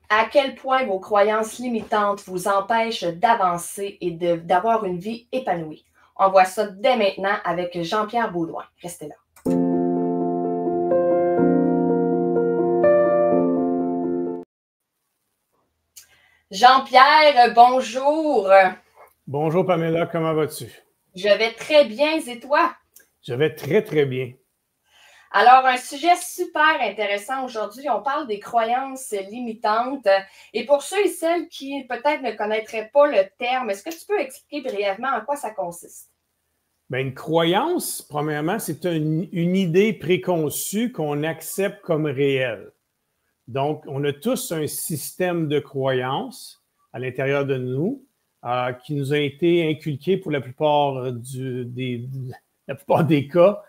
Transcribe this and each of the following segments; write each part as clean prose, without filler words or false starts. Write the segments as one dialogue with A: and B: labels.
A: À quel point vos croyances limitantes vous empêchent d'avancer et d'avoir une vie épanouie? On voit ça dès maintenant avec Jean-Pierre Beaudoin. Restez là. Jean-Pierre, bonjour.
B: Bonjour Pamela, comment vas-tu?
A: Je vais très bien, et toi?
B: Je vais très, très bien.
A: Alors, un sujet super intéressant aujourd'hui. On parle des croyances limitantes. Et pour ceux et celles qui peut-être ne connaîtraient pas le terme, est-ce que tu peux expliquer brièvement en quoi ça consiste?
B: Bien, une croyance, premièrement, c'est une idée préconçue qu'on accepte comme réelle. Donc, on a tous un système de croyances à l'intérieur de nous qui nous a été inculqué pour la plupart des cas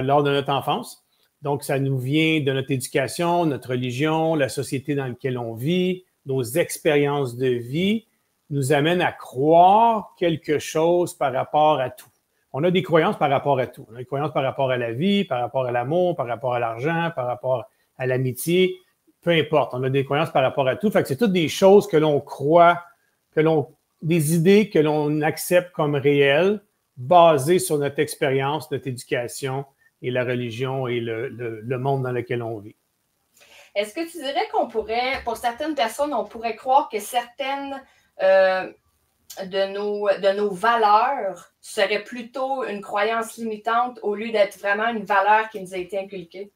B: lors de notre enfance. Donc, ça nous vient de notre éducation, notre religion, la société dans laquelle on vit, nos expériences de vie nous amènent à croire quelque chose par rapport à tout. On a des croyances par rapport à tout. On a des croyances par rapport à la vie, par rapport à l'amour, par rapport à l'argent, par rapport à l'amitié. Peu importe, on a des croyances par rapport à tout. Fait que c'est toutes des choses que l'on croit, des idées que l'on accepte comme réelles, basées sur notre expérience, notre éducation et la religion et le monde dans lequel on vit.
A: Est-ce que tu dirais qu'on pourrait, pour certaines personnes, on pourrait croire que certaines de nos valeurs seraient plutôt une croyance limitante au lieu d'être vraiment une valeur qui nous a été inculquée?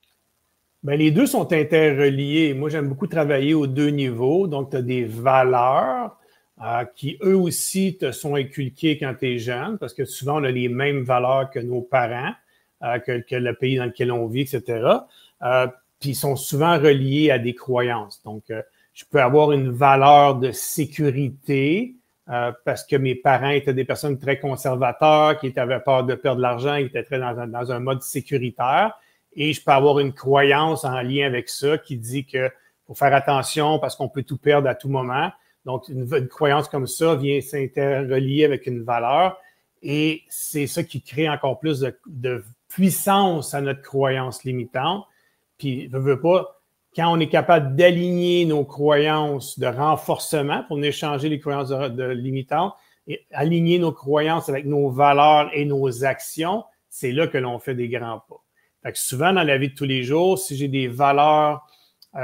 B: Bien, les deux sont interreliés. Moi, j'aime beaucoup travailler aux deux niveaux. Donc, tu as des valeurs qui, eux aussi, te sont inculquées quand tu es jeune, parce que souvent, on a les mêmes valeurs que nos parents, que le pays dans lequel on vit, etc. Puis, ils sont souvent reliés à des croyances. Donc, je peux avoir une valeur de sécurité parce que mes parents étaient des personnes très conservateurs, qui avaient peur de perdre de l'argent, qui étaient très dans un mode sécuritaire. Et je peux avoir une croyance en lien avec ça qui dit qu'il faut faire attention parce qu'on peut tout perdre à tout moment. Donc, une croyance comme ça vient s'interrelier avec une valeur et c'est ça qui crée encore plus de puissance à notre croyance limitante. Puis, veux pas, quand on est capable d'aligner nos croyances de renforcement pour échanger les croyances limitantes et aligner nos croyances avec nos valeurs et nos actions, c'est là que l'on fait des grands pas. Fait que souvent, dans la vie de tous les jours, si j'ai des valeurs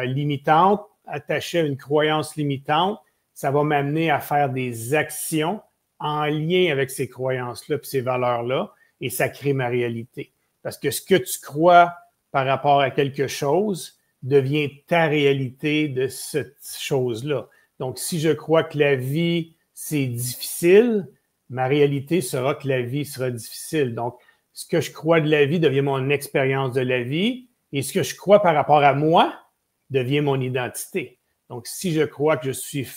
B: limitantes attachées à une croyance limitante, ça va m'amener à faire des actions en lien avec ces croyances-là puis ces valeurs-là, et ça crée ma réalité. Parce que ce que tu crois par rapport à quelque chose devient ta réalité de cette chose-là. Donc, si je crois que la vie, c'est difficile, ma réalité sera que la vie sera difficile. Donc, ce que je crois de la vie devient mon expérience de la vie et ce que je crois par rapport à moi devient mon identité. Donc, si je crois que je suis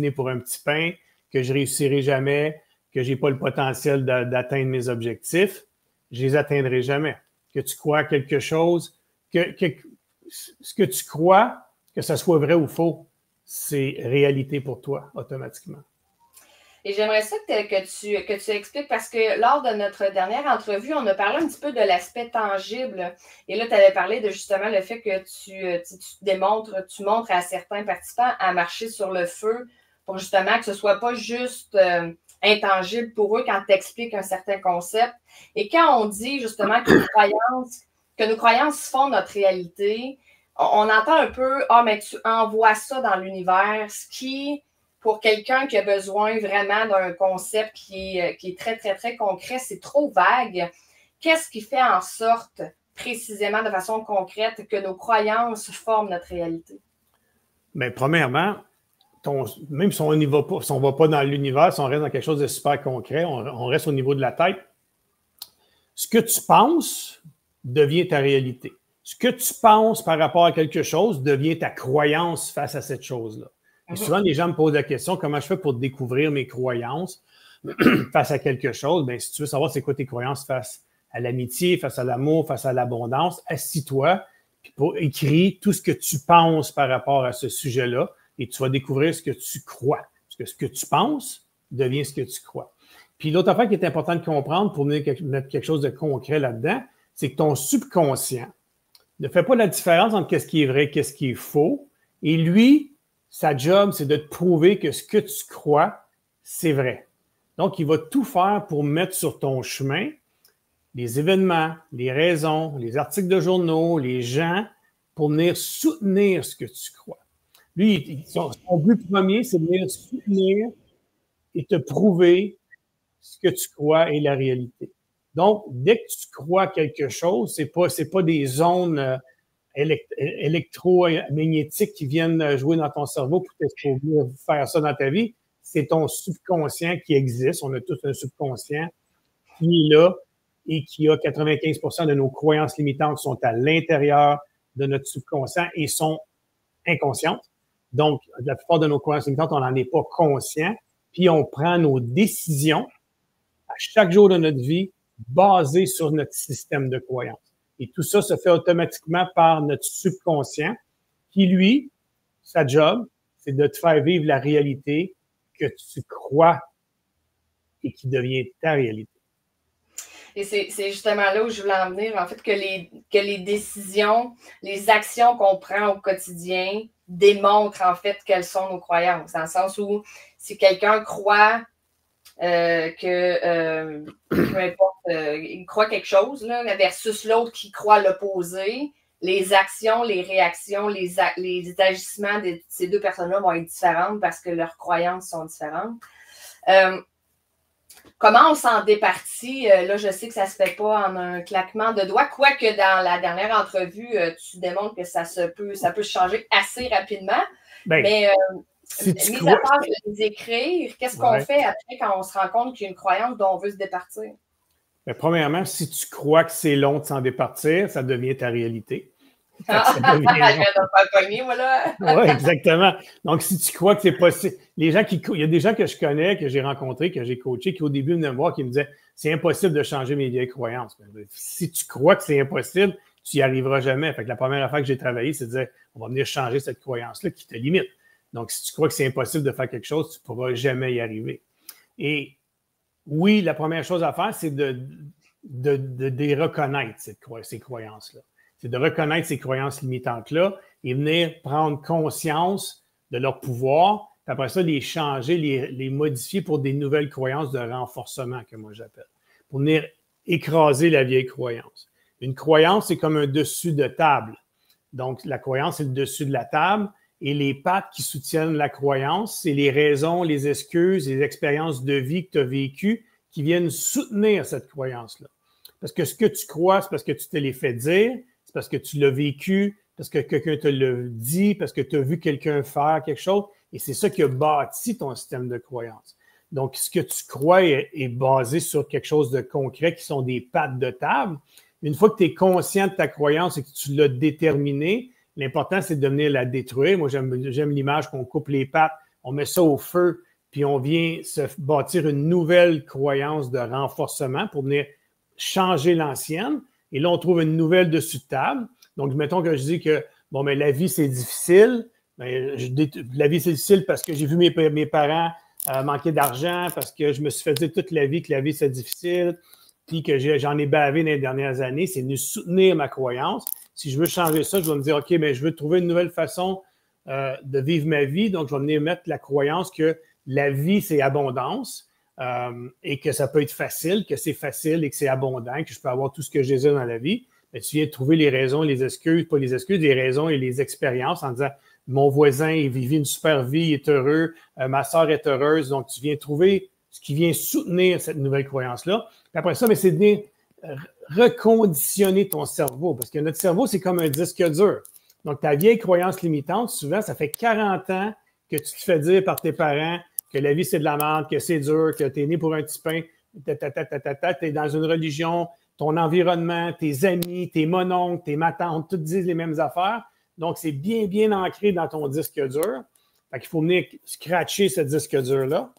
B: né pour un petit pain, que je réussirai jamais, que j'ai pas le potentiel d'atteindre mes objectifs, je les atteindrai jamais. Que tu crois quelque chose, ce que tu crois, que ça soit vrai ou faux, c'est réalité pour toi automatiquement.
A: Et j'aimerais ça que tu expliques parce que lors de notre dernière entrevue, on a parlé un petit peu de l'aspect tangible. Et là, tu avais parlé de justement le fait que tu montres à certains participants à marcher sur le feu pour justement que ce ne soit pas juste intangible pour eux quand tu expliques un certain concept. Et quand on dit justement que nos croyances font notre réalité, on entend un peu « Ah, mais tu envoies ça dans l'univers », ce qui pour quelqu'un qui a besoin vraiment d'un concept qui est très, très, très concret, c'est trop vague. Qu'est-ce qui fait en sorte, précisément de façon concrète, que nos croyances forment notre réalité?
B: Bien, premièrement, même si on ne va pas dans l'univers, si on reste dans quelque chose de super concret, on reste au niveau de la tête, ce que tu penses devient ta réalité. Ce que tu penses par rapport à quelque chose devient ta croyance face à cette chose-là. Et souvent, les gens me posent la question, comment je fais pour découvrir mes croyances face à quelque chose? Bien, si tu veux savoir c'est quoi tes croyances face à l'amitié, face à l'amour, face à l'abondance, assis-toi, puis écris tout ce que tu penses par rapport à ce sujet-là et tu vas découvrir ce que tu crois. Parce que ce que tu penses devient ce que tu crois. Puis l'autre affaire qui est importante de comprendre pour mettre quelque chose de concret là-dedans, c'est que ton subconscient ne fait pas la différence entre qu'est-ce qui est vrai et qu'est-ce qui est faux. Et lui, sa job, c'est de te prouver que ce que tu crois, c'est vrai. Donc, il va tout faire pour mettre sur ton chemin les événements, les raisons, les articles de journaux, les gens, pour venir soutenir ce que tu crois. Lui, son but premier, c'est de venir soutenir et te prouver ce que tu crois est la réalité. Donc, dès que tu crois quelque chose, c'est pas des ondes électromagnétiques qui viennent jouer dans ton cerveau pour venir faire ça dans ta vie. C'est ton subconscient qui existe. On a tous un subconscient qui est là et qui a 95% de nos croyances limitantes sont à l'intérieur de notre subconscient et sont inconscientes. Donc, la plupart de nos croyances limitantes, on n'en est pas conscient. Puis, on prend nos décisions à chaque jour de notre vie basées sur notre système de croyances. Et tout ça se fait automatiquement par notre subconscient qui, lui, sa job, c'est de te faire vivre la réalité que tu crois et qui devient ta réalité.
A: Et c'est justement là où je voulais en venir, en fait, que les décisions, les actions qu'on prend au quotidien démontrent en fait quelles sont nos croyances. Dans le sens où si quelqu'un croit peu importe, il croit quelque chose, là, versus l'autre qui croit l'opposé, les actions, les réactions, les agissements de ces deux personnes-là vont être différentes parce que leurs croyances sont différentes. Comment on s'en départit? Là, je sais que ça ne se fait pas en un claquement de doigts, quoique dans la dernière entrevue, tu démontres que ça peut changer assez rapidement. Mais mis à part de les écrire, qu'est-ce qu'on fait après quand on se rend compte qu'il y a une croyance dont on veut se départir?
B: Bien, premièrement, si tu crois que c'est long de s'en départir, ça devient ta réalité. Oui, exactement. Donc, si tu crois que c'est possible, il y a des gens que je connais, que j'ai rencontrés, que j'ai coachés, qui au début venaient me voir, qui me disaient c'est impossible de changer mes vieilles croyances. Si tu crois que c'est impossible, tu n'y arriveras jamais. Fait que la première affaire que j'ai travaillé, c'est de dire on va venir changer cette croyance-là qui te limite. Donc, si tu crois que c'est impossible de faire quelque chose, tu ne pourras jamais y arriver. Et oui, la première chose à faire, c'est de reconnaître ces croyances-là. C'est de reconnaître ces croyances limitantes-là et venir prendre conscience de leur pouvoir, puis après ça, les changer, les modifier pour des nouvelles croyances de renforcement, que moi j'appelle, pour venir écraser la vieille croyance. Une croyance, c'est comme un dessus de table. Donc, la croyance, c'est le dessus de la table et les pattes qui soutiennent la croyance, c'est les raisons, les excuses, les expériences de vie que tu as vécues qui viennent soutenir cette croyance-là. Parce que ce que tu crois, c'est parce que tu te l'es fait dire, c'est parce que tu l'as vécu, parce que quelqu'un te l'a dit, parce que tu as vu quelqu'un faire quelque chose. Et c'est ça qui a bâti ton système de croyance. Donc, ce que tu crois est basé sur quelque chose de concret qui sont des pattes de table. Une fois que tu es conscient de ta croyance et que tu l'as déterminée, l'important, c'est de venir la détruire. Moi, j'aime l'image qu'on coupe les pattes, on met ça au feu, puis on vient se bâtir une nouvelle croyance de renforcement pour venir changer l'ancienne. Et là, on trouve une nouvelle dessus de table. Donc, mettons que je dis que, bon, mais la vie, c'est difficile. La vie, c'est difficile parce que j'ai vu mes parents manquer d'argent, parce que je me suis fait dire toute la vie que la vie, c'est difficile, puis que j'en ai bavé dans les dernières années. C'est de soutenir ma croyance. Si je veux changer ça, je vais me dire, OK, mais je veux trouver une nouvelle façon de vivre ma vie. Donc, je vais venir mettre la croyance que la vie, c'est abondance. Et que ça peut être facile, que c'est facile et que c'est abondant, que je peux avoir tout ce que j'ai dans la vie, mais tu viens de trouver les raisons, les excuses, pas les excuses, les raisons et les expériences en disant mon voisin, il vit une super vie, il est heureux, ma soeur est heureuse, donc tu viens trouver ce qui vient soutenir cette nouvelle croyance-là. Puis après ça, c'est de venir reconditionner ton cerveau, parce que notre cerveau, c'est comme un disque dur. Donc, ta vieille croyance limitante, souvent, ça fait 40 ans que tu te fais dire par tes parents que la vie, c'est de la merde, que c'est dur, que tu es né pour un petit pain, tu es dans une religion, ton environnement, tes amis, tes mononcles, tes matantes, tous disent les mêmes affaires. Donc, c'est bien, bien ancré dans ton disque dur. Fait qu'il faut venir scratcher ce disque dur-là,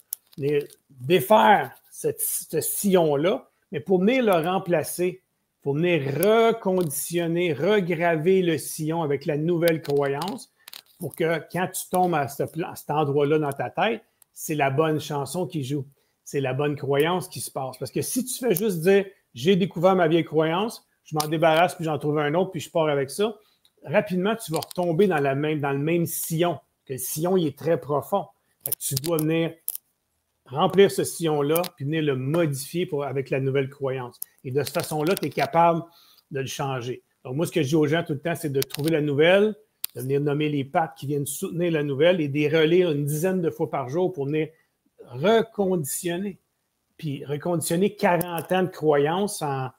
B: défaire ce sillon-là, mais pour venir le remplacer, il faut venir reconditionner, regraver le sillon avec la nouvelle croyance pour que quand tu tombes à cet endroit-là dans ta tête, c'est la bonne chanson qui joue. C'est la bonne croyance qui se passe. Parce que si tu fais juste dire « j'ai découvert ma vieille croyance, je m'en débarrasse, puis j'en trouve un autre, puis je pars avec ça », rapidement, tu vas retomber dans le même sillon que le sillon il est très profond. Fait que tu dois venir remplir ce sillon-là, puis venir le modifier avec la nouvelle croyance. Et de cette façon-là, tu es capable de le changer. Donc, moi, ce que je dis aux gens tout le temps, c'est de trouver la nouvelle, de venir nommer les pattes qui viennent soutenir la nouvelle et de les relire une dizaine de fois par jour pour venir reconditionner. Puis reconditionner 40 ans de croyance en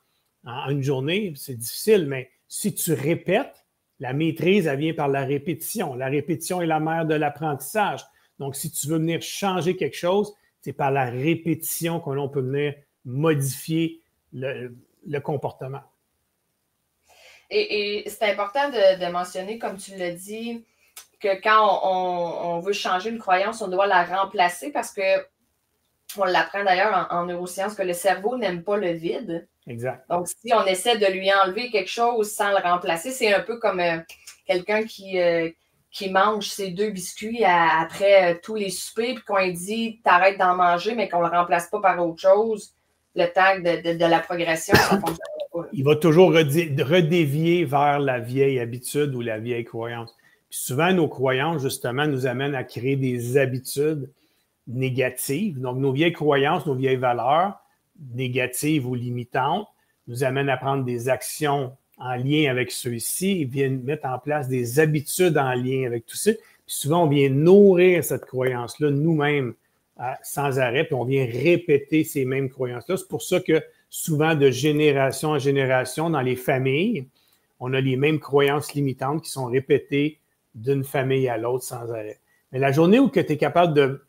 B: une journée, c'est difficile, mais si tu répètes, la maîtrise, elle vient par la répétition. La répétition est la mère de l'apprentissage. Donc, si tu veux venir changer quelque chose, c'est par la répétition que l'on peut venir modifier le comportement.
A: Et c'est important de mentionner, comme tu l'as dit, que quand on veut changer une croyance, on doit la remplacer parce que on l'apprend d'ailleurs en neurosciences que le cerveau n'aime pas le vide.
B: Exact.
A: Donc, si on essaie de lui enlever quelque chose sans le remplacer, c'est un peu comme quelqu'un qui mange ses 2 biscuits après tous les soupers, puis qu'on lui dit t'arrêtes d'en manger, mais qu'on ne le remplace pas par autre chose, le temps de la progression, ça fonctionne pas.
B: Il va toujours redévier vers la vieille habitude ou la vieille croyance. Puis souvent, nos croyances, justement, nous amènent à créer des habitudes négatives. Donc, nos vieilles croyances, nos vieilles valeurs négatives ou limitantes nous amènent à prendre des actions en lien avec ceux-ci et viennent mettre en place des habitudes en lien avec tout ça. Puis souvent, on vient nourrir cette croyance-là nous-mêmes sans arrêt, puis on vient répéter ces mêmes croyances-là. C'est pour ça que souvent, de génération en génération, dans les familles, on a les mêmes croyances limitantes qui sont répétées d'une famille à l'autre sans arrêt. Mais la journée où tu es capable de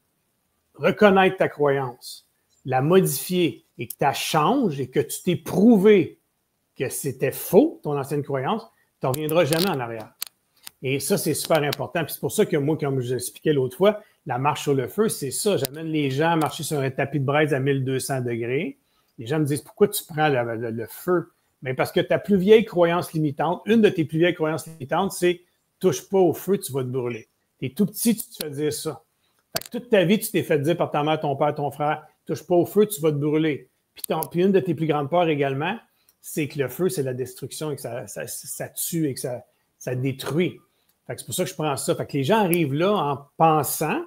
B: reconnaître ta croyance, la modifier et que tu la changes et que tu t'es prouvé que c'était faux, ton ancienne croyance, tu ne reviendras jamais en arrière. Et ça, c'est super important. Puis c'est pour ça que moi, comme je l'expliquais l'autre fois, la marche sur le feu, c'est ça. J'amène les gens à marcher sur un tapis de braise à 1200 degrés. Les gens me disent, pourquoi tu prends le feu? Bien, parce que ta plus vieille croyance limitante, une de tes plus vieilles croyances limitantes, c'est touche pas au feu, tu vas te brûler. Tu es tout petit, tu te fais dire ça. Fait que toute ta vie, tu t'es fait dire par ta mère, ton père, ton frère, touche pas au feu, tu vas te brûler. Puis une de tes plus grandes peurs également, c'est que le feu, c'est la destruction et que ça tue et que ça détruit. Fait que c'est pour ça que je prends ça. Fait que les gens arrivent là en pensant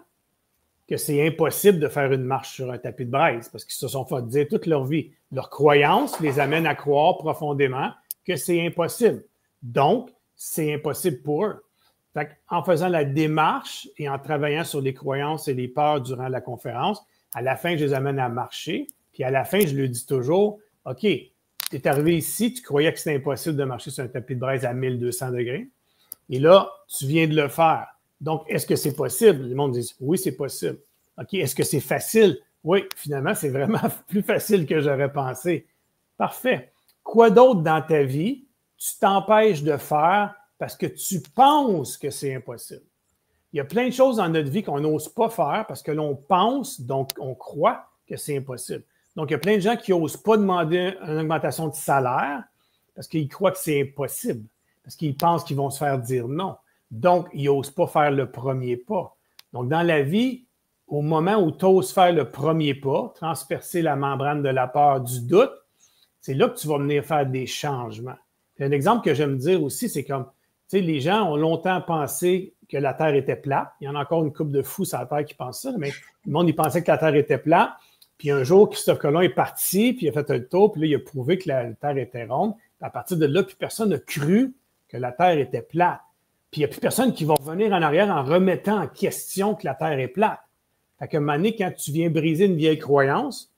B: que c'est impossible de faire une marche sur un tapis de braise parce qu'ils se sont fait dire toute leur vie. Leur croyance les amène à croire profondément que c'est impossible. Donc, c'est impossible pour eux. Fait en faisant la démarche et en travaillant sur les croyances et les peurs durant la conférence, à la fin, je les amène à marcher. Puis à la fin, je leur dis toujours, OK, tu es arrivé ici, tu croyais que c'était impossible de marcher sur un tapis de braise à 1200 degrés. Et là, tu viens de le faire. Donc, est-ce que c'est possible? Les gens disent, oui, c'est possible. OK, est-ce que c'est facile? Oui, finalement, c'est vraiment plus facile que j'aurais pensé. Parfait. Quoi d'autre dans ta vie tu t'empêches de faire parce que tu penses que c'est impossible? Il y a plein de choses dans notre vie qu'on n'ose pas faire parce que l'on pense, donc on croit que c'est impossible. Donc, il y a plein de gens qui n'osent pas demander une augmentation de salaire parce qu'ils croient que c'est impossible, parce qu'ils pensent qu'ils vont se faire dire non. Donc, ils n'osent pas faire le premier pas. Donc, dans la vie, au moment où tu oses faire le premier pas, transpercer la membrane de la peur du doute, c'est là que tu vas venir faire des changements. Puis un exemple que j'aime dire aussi, c'est comme, tu sais, les gens ont longtemps pensé que la Terre était plate. Il y en a encore une couple de fous sur la Terre qui pensent ça, mais le monde, il pensait que la Terre était plate. Puis un jour, Christophe Colomb est parti, puis il a fait un tour, puis là, il a prouvé que la Terre était ronde. Puis à partir de là, plus personne n'a cru que la Terre était plate. Puis il n'y a plus personne qui va revenir en arrière en remettant en question que la Terre est plate. Fait qu'à un moment donné, quand tu viens briser une vieille croyance,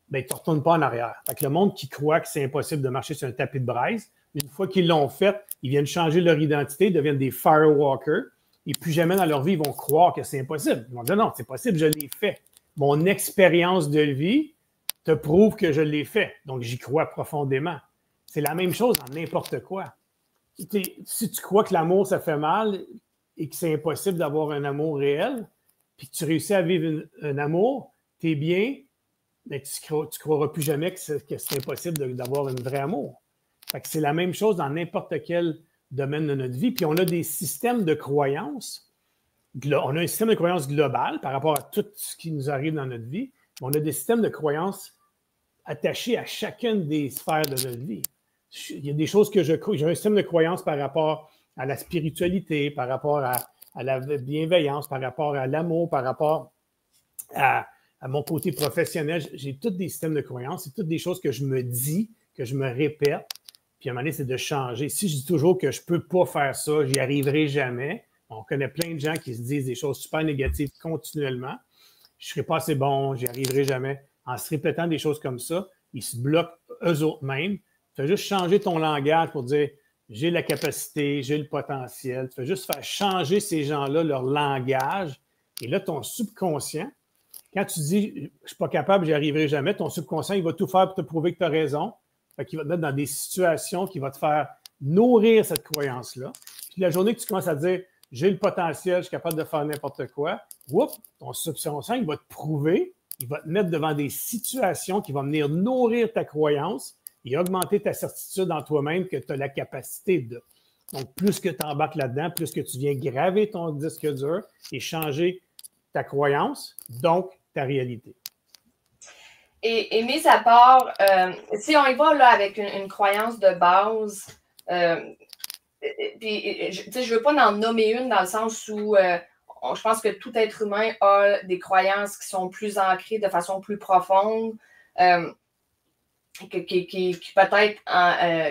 B: bien, tu ne retournes pas en arrière. Fait que le monde qui croit que c'est impossible de marcher sur un tapis de braise, une fois qu'ils l'ont fait, ils viennent changer leur identité, ils deviennent des firewalkers, et plus jamais dans leur vie, ils vont croire que c'est impossible. Ils vont dire non, c'est possible, je l'ai fait. Mon expérience de vie te prouve que je l'ai fait. Donc, j'y crois profondément. C'est la même chose dans n'importe quoi. Si tu crois que l'amour, ça fait mal et que c'est impossible d'avoir un amour réel, puis que tu réussis à vivre un amour, tu es bien, mais tu ne croiras plus jamais que c'est impossible d'avoir un vrai amour. Fait que c'est la même chose dans n'importe quel domaine de notre vie. Puis on a des systèmes de croyances. On a un système de croyances global par rapport à tout ce qui nous arrive dans notre vie. On a des systèmes de croyances attachés à chacune des sphères de notre vie. Il y a des choses que je crois. J'ai un système de croyances par rapport à la spiritualité, par rapport à la bienveillance, par rapport à l'amour, par rapport à mon côté professionnel. J'ai tous des systèmes de croyances, c'est toutes des choses que je me dis, que je me répète. Puis à un moment donné, c'est de changer. Si je dis toujours que je ne peux pas faire ça, j'y arriverai jamais. On connaît plein de gens qui se disent des choses super négatives continuellement. Je ne serai pas assez bon, j'y arriverai jamais. En se répétant des choses comme ça, ils se bloquent eux-mêmes. Tu fais juste changer ton langage pour dire j'ai la capacité, j'ai le potentiel. Tu fais juste faire changer ces gens-là, leur langage. Et là, ton subconscient, quand tu dis je ne suis pas capable, j'y arriverai jamais, ton subconscient, il va tout faire pour te prouver que tu as raison. Fait qu'il va te mettre dans des situations qui vont te faire nourrir cette croyance-là. Puis la journée que tu commences à dire j'ai le potentiel, je suis capable de faire n'importe quoi, ton subconscient, il va te prouver, il va te mettre devant des situations qui vont venir nourrir ta croyance et augmenter ta certitude en toi-même que tu as la capacité de. Donc, plus que tu embarques là-dedans, plus que tu viens graver ton disque dur et changer ta croyance, donc ta réalité.
A: Et mis à part, si on y va là avec une croyance de base, puis, je ne veux pas en nommer une dans le sens où je pense que tout être humain a des croyances qui sont plus ancrées de façon plus profonde, qui peut-être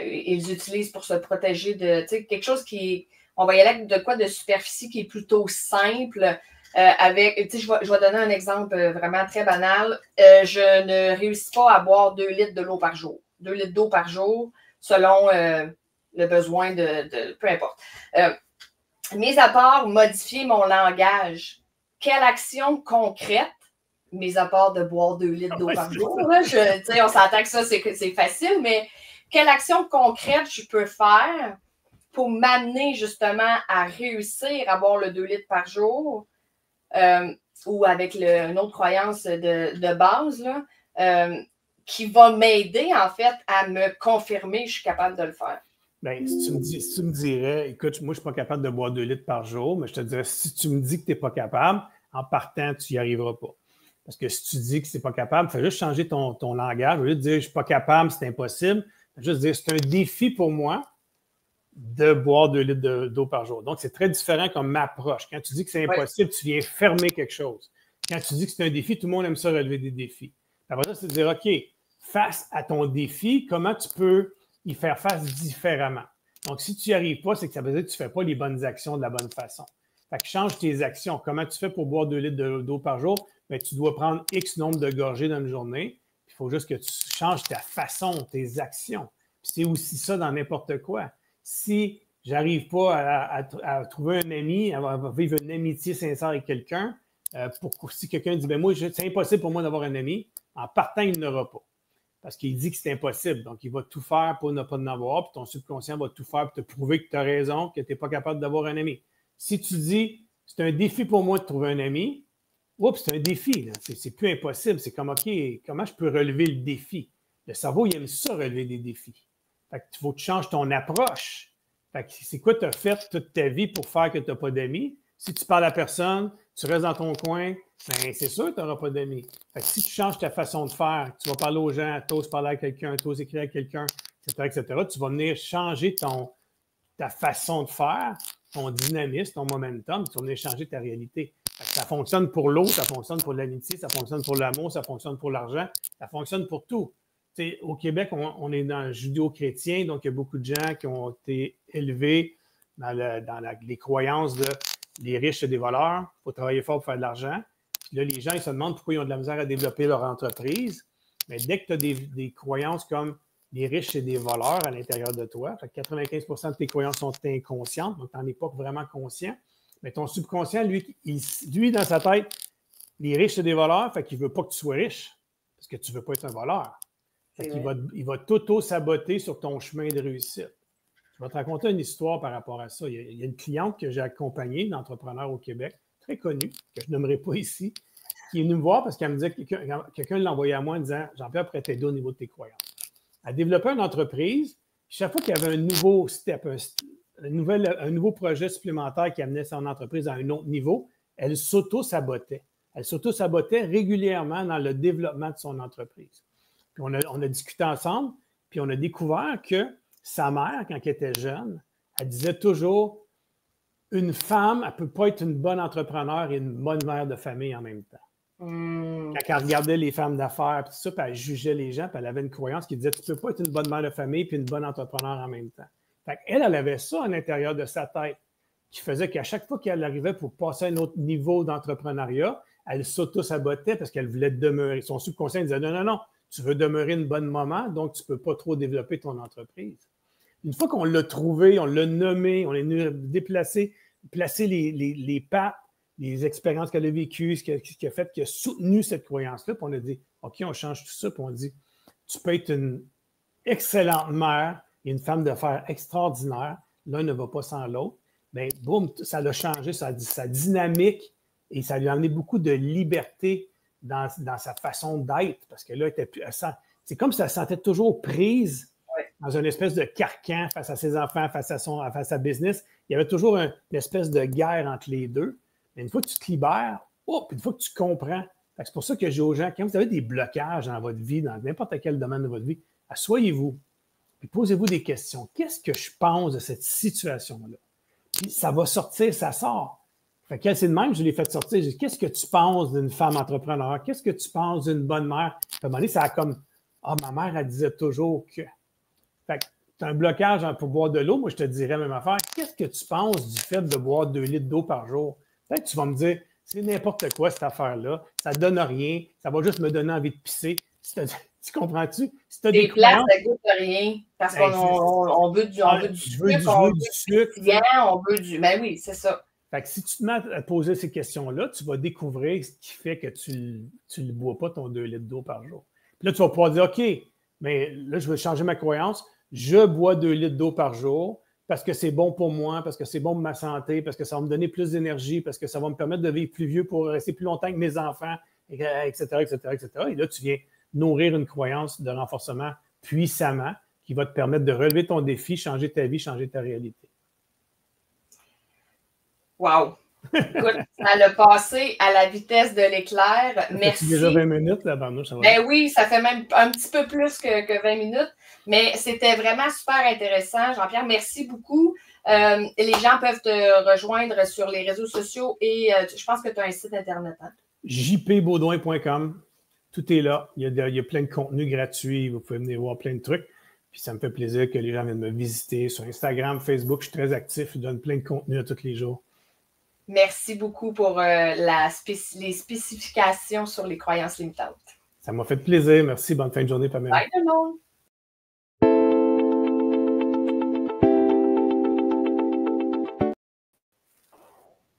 A: ils utilisent pour se protéger de quelque chose qui, on va y aller avec de quoi de superficie qui est plutôt simple. Je vais donner un exemple vraiment très banal. Je ne réussis pas à boire 2 litres de l'eau par jour. 2 litres d'eau par jour, selon le besoin de peu importe. Mis à part modifier mon langage, quelle action concrète, mis à part de boire 2 litres d'eau par jour, là, on s'entend que ça, c'est facile, mais quelle action concrète je peux faire pour m'amener justement à réussir à boire le 2 litres par jour, ou avec une autre croyance de base, là, qui va m'aider, en fait, à me confirmer que je suis capable de le faire.
B: Bien, si tu me dirais, écoute, moi, je ne suis pas capable de boire 2 litres par jour, mais je te dirais, si tu me dis que tu n'es pas capable, en partant, tu n'y arriveras pas. Parce que si tu dis que tu n'es pas capable, fais juste changer ton langage. Au lieu de dire je ne suis pas capable, c'est impossible, fais juste dire c'est un défi pour moi de boire 2 litres d'eau par jour. Donc, c'est très différent comme approche. Quand tu dis que c'est impossible, tu viens fermer quelque chose. Quand tu dis que c'est un défi, tout le monde aime ça relever des défis. Après ça, c'est de dire, OK, face à ton défi, comment tu peux y faire face différemment? Donc, si tu n'y arrives pas, c'est que ça veut dire que tu ne fais pas les bonnes actions de la bonne façon. Fait que change tes actions. Comment tu fais pour boire 2 litres d'eau par jour? Bien, tu dois prendre X nombre de gorgées dans une journée. Il faut juste que tu changes ta façon, tes actions. Puis c'est aussi ça dans n'importe quoi. Si je n'arrive pas à trouver un ami, à vivre une amitié sincère avec quelqu'un, si quelqu'un dit, ben moi, c'est impossible pour moi d'avoir un ami, en partant, il n'aura pas. Parce qu'il dit que c'est impossible. Donc, il va tout faire pour ne pas en avoir, puis ton subconscient va tout faire pour te prouver que tu as raison, que tu n'es pas capable d'avoir un ami. Si tu dis, c'est un défi pour moi de trouver un ami, oups, c'est un défi. C'est plus impossible. C'est comme, OK, comment je peux relever le défi? Le cerveau, il aime ça, relever des défis. Fait que il faut que tu changes ton approche. Fait que c'est quoi tu as fait toute ta vie pour faire que tu n'as pas d'amis? Si tu parles à personne, tu restes dans ton coin, bien, c'est sûr que tu n'auras pas d'amis. Fait que si tu changes ta façon de faire, tu vas parler aux gens, tu oses parler à quelqu'un, tu oses écrire à quelqu'un, etc., tu vas venir changer ta façon de faire, ton dynamisme, ton momentum, tu vas venir changer ta réalité. Ça fonctionne pour l'eau, ça fonctionne pour l'amitié, ça fonctionne pour l'amour, ça fonctionne pour l'argent, ça fonctionne pour tout. T'sais, au Québec, on est dans le judéo-chrétien, donc il y a beaucoup de gens qui ont été élevés dans les croyances de les riches, c'est des voleurs, il faut travailler fort pour faire de l'argent. Puis là, les gens, ils se demandent pourquoi ils ont de la misère à développer leur entreprise. Mais dès que tu as des croyances comme les riches, c'est des voleurs à l'intérieur de toi, fait que 95% de tes croyances sont inconscientes, donc tu n'en es pas vraiment conscient. Mais ton subconscient, lui, dans sa tête, les riches, c'est des voleurs, fait qu'il ne veut pas que tu sois riche, parce que tu ne veux pas être un voleur. Fait qu'il il va t'auto-saboter sur ton chemin de réussite. Je vais te raconter une histoire par rapport à ça. Il y a une cliente que j'ai accompagnée, une entrepreneur au Québec, très connue, que je nommerai pas ici, qui est venue me voir parce qu'elle me disait que quelqu'un l'a envoyé à moi en disant « Jean-Pierre, après t'aider au niveau de tes croyances. » Elle développait une entreprise. Chaque fois qu'il y avait un nouveau step, un nouveau projet supplémentaire qui amenait son entreprise à un autre niveau, elle s'auto-sabotait. Elle s'auto-sabotait régulièrement dans le développement de son entreprise. Puis on a discuté ensemble, puis on a découvert que sa mère, quand elle était jeune, elle disait toujours une femme, elle ne peut pas être une bonne entrepreneur et une bonne mère de famille en même temps. Quand elle regardait les femmes d'affaires, puis tout ça, puis elle jugeait les gens, puis elle avait une croyance qui disait tu ne peux pas être une bonne mère de famille puis une bonne entrepreneur en même temps. Fait qu'elle, elle avait ça à l'intérieur de sa tête, qui faisait qu'à chaque fois qu'elle arrivait pour passer à un autre niveau d'entrepreneuriat, elle s'auto-sabotait parce qu'elle voulait demeurer. Son subconscient disait non, non, non, tu veux demeurer une bonne maman, donc tu ne peux pas trop développer ton entreprise. Une fois qu'on l'a trouvé, on l'a nommé, on l'a déplacé, placé les pattes, les expériences qu'elle a vécues, ce qui a fait, qui a soutenu cette croyance-là, puis on a dit, OK, on change tout ça, puis on dit, tu peux être une excellente mère et une femme d'affaires extraordinaire, l'un ne va pas sans l'autre. Bien, boum, ça l'a changé, sa dynamique, et ça lui a amené beaucoup de liberté dans sa façon d'être, parce que là, c'est comme si elle se sentait toujours prise dans une espèce de carcan face à ses enfants, face à sa business. Il y avait toujours une espèce de guerre entre les deux. Mais une fois que tu te libères, une fois que tu comprends, c'est pour ça que je dis aux gens, quand vous avez des blocages dans votre vie, dans n'importe quel domaine de votre vie, asseyez-vous, puis posez-vous des questions. Qu'est-ce que je pense de cette situation-là? Puis ça va sortir, ça sort. Fait que c'est de même, je l'ai fait sortir. Je dis, qu'est-ce que tu penses d'une femme entrepreneur? Qu'est-ce que tu penses d'une bonne mère? Puis à un moment donné, ça a comme, ma mère, elle disait toujours que. Fait que tu as un blocage pour boire de l'eau. Moi, je te dirais la même affaire. Qu'est-ce que tu penses du fait de boire 2 litres d'eau par jour? Peut-être que tu vas me dire, c'est n'importe quoi cette affaire-là. Ça ne donne rien. Ça va juste me donner envie de pisser. Tu comprends-tu? Si tu as
A: des places, ça ne goûte rien. Parce qu'on veut du sucre, on veut du sucre. On veut du. Ben oui, c'est ça.
B: Fait que si tu te mets à poser ces questions-là, tu vas découvrir ce qui fait que tu ne bois pas ton 2 litres d'eau par jour. Puis là, tu vas pouvoir dire, OK, mais là, je vais changer ma croyance. Je bois 2 litres d'eau par jour parce que c'est bon pour moi, parce que c'est bon pour ma santé, parce que ça va me donner plus d'énergie, parce que ça va me permettre de vivre plus vieux pour rester plus longtemps que mes enfants, etc., etc., etc. Et là, tu viens nourrir une croyance de renforcement puissamment qui va te permettre de relever ton défi, changer ta vie, changer ta réalité.
A: Wow! Écoute, ça l'a passé à la vitesse de l'éclair. Merci.
B: C'est déjà 20 minutes, là, Barnouche.
A: Ben oui, ça fait même un petit peu plus que 20 minutes, mais c'était vraiment super intéressant. Jean-Pierre, merci beaucoup. Les gens peuvent te rejoindre sur les réseaux sociaux et je pense que tu as un site Internet. Hein?
B: jpbaudouin.com. Tout est là. Il y a plein de contenus gratuits. Vous pouvez venir voir plein de trucs. Puis ça me fait plaisir que les gens viennent me visiter sur Instagram, Facebook. Je suis très actif. Je donne plein de contenus à tous les jours.
A: Merci beaucoup pour les spécifications sur les croyances limitantes.
B: Ça m'a fait plaisir. Merci. Bonne fin de journée, Pamela.
A: Bye tout le monde.